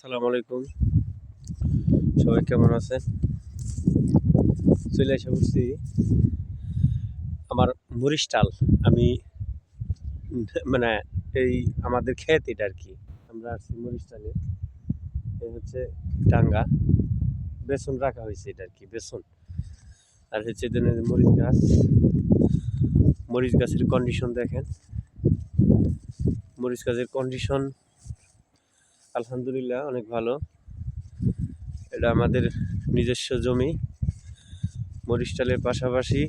আসসালামু আলাইকুম। সবাই কেমন আছেন? চলে এসে বলছি আমার মরিচ ডাল। আমি মানে এই আমাদের ক্ষেত এটা আর কি। আমরা আসছি মরিচ ডালে। এই হচ্ছে ডাঙ্গা। বেসন রাখা হয়েছে এটা আর কি বেসন। আর হচ্ছে এখানে মরিচ গাছ। মরিচ গাছের কন্ডিশন দেখেন। মরিচ গাছের কন্ডিশন আলহামদুলিল্লাহ অনেক ভালো। এটা আমাদের নিজস্ব জমি। মরিচ ডালের পাশাপাশি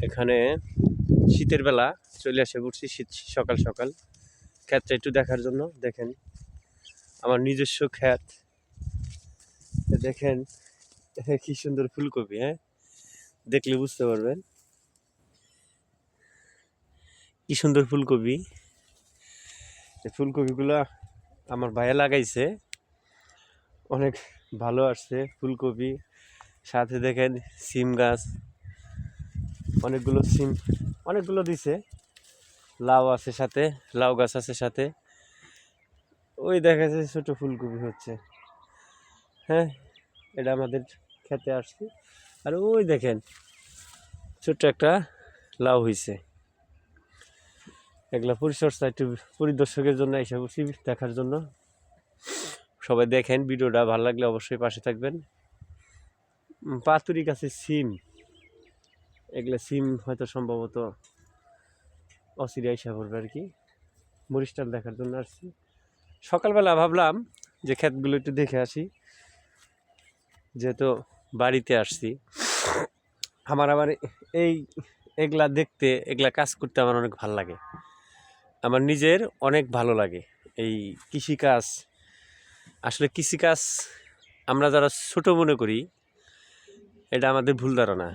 এখানে শীতের বেলা চলে আসে পড়ছি শীত সকাল সকাল ক্ষেতটা একটু দেখার জন্য। দেখেন আমার নিজস্ব ক্ষেত। দেখেন কি সুন্দর ফুলকপি, হ্যাঁ দেখলে বুঝতে পারবেন কি সুন্দর ফুলকপি। এই ফুলকপিগুলো আমার ভাইয়া লাগাইছে, অনেক ভালো আসছে ফুলকপি। সাথে দেখেন সিম গাছ, অনেকগুলো দিছে। লাউ আছে সাথে, লাউ গাছ আছে সাথে। ওই দেখা যাচ্ছে ছোট ফুলকপি হচ্ছে, হ্যাঁ এটা আমাদের খেতে আসছে। আর ওই দেখেন ছোট্ট একটা লাউ হয়েছে। এগুলা পরিচর্যা একটু পরিদর্শকের জন্য এসে বসি দেখার জন্য। সবাই দেখেন ভিডিওটা, ভালো লাগলে অবশ্যই পাশে থাকবেন। পাতুরি গাছের সিম, এগুলা সিম হয়তো সম্ভবত অচিরে আইসা পড়বে আর কি। মরিচ ডাল দেখার জন্য আসছি। সকালবেলা ভাবলাম যে ক্ষেতগুলো একটু দেখে আসি, যেহেতু বাড়িতে আসছি। আবার এই এগুলা দেখতে, এগুলা কাজ করতে আমার অনেক ভালো লাগে। আমার নিজের অনেক ভালো লাগে এই কৃষিকাজ। আসলে কৃষিকাজ আমরা যারা ছোট মনে করি, এটা আমাদের ভুল ধারণা।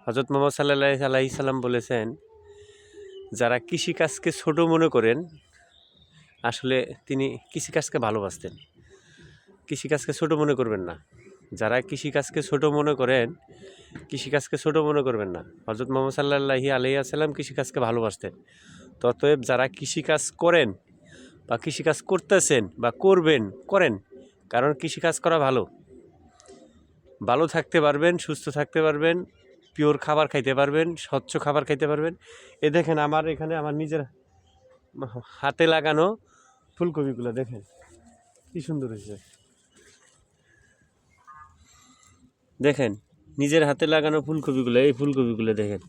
হযরত মুহাম্মদ সাল্লাল্লাহু আলাইহি সাল্লাম বলেছেন, যারা কৃষিকাজকে ছোট মনে করেন আসলে তিনি কৃষিকাজকে ভালোবাসতেন। কৃষিকাজকে ছোট মনে করবেন না। যারা কৃষিকাজকে ছোট মনে করেন, কৃষিকাজকে ছোট মনে করবেন না। হযরত মুহাম্মদ সাল্লাল্লাহু আলাইহি সাল্লাম কৃষিকাজকে ভালোবাসতেন। অতএব যারা কৃষিকাজ করেন বা কৃষিকাজ করতেছেন বা করবেন, করেন। কারণ কৃষিকাজ করা ভালো। ভালো থাকতে পারবেন, সুস্থ থাকতে পারবেন, পিওর খাবার খাইতে পারবেন, স্বচ্ছ খাবার খাইতে পারবেন। এ দেখেন আমার এখানে আমার নিজের হাতে লাগানো ফুলকপিগুলো দেখেন কি সুন্দর হয়েছে। দেখেন নিজের হাতে লাগানো ফুলকপিগুলো, এই ফুলকপিগুলো দেখেন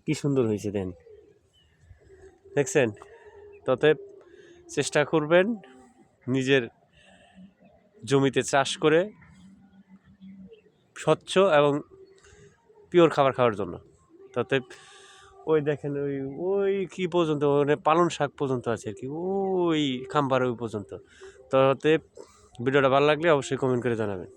কি সুন্দর হয়েছে। দেখছেন? ততএব চেষ্টা করবেন নিজের জমিতে চাষ করে স্বচ্ছ এবং পিওর খাবার খাওয়ার জন্য। তাতে ওই দেখেন ওই ওই কি পর্যন্ত মানে পালং শাক পর্যন্ত আছে আর কি, ওই খাম্বার ওই পর্যন্ত। তাতে ভিডিওটা ভালো লাগলে অবশ্যই কমেন্ট করে জানাবেন।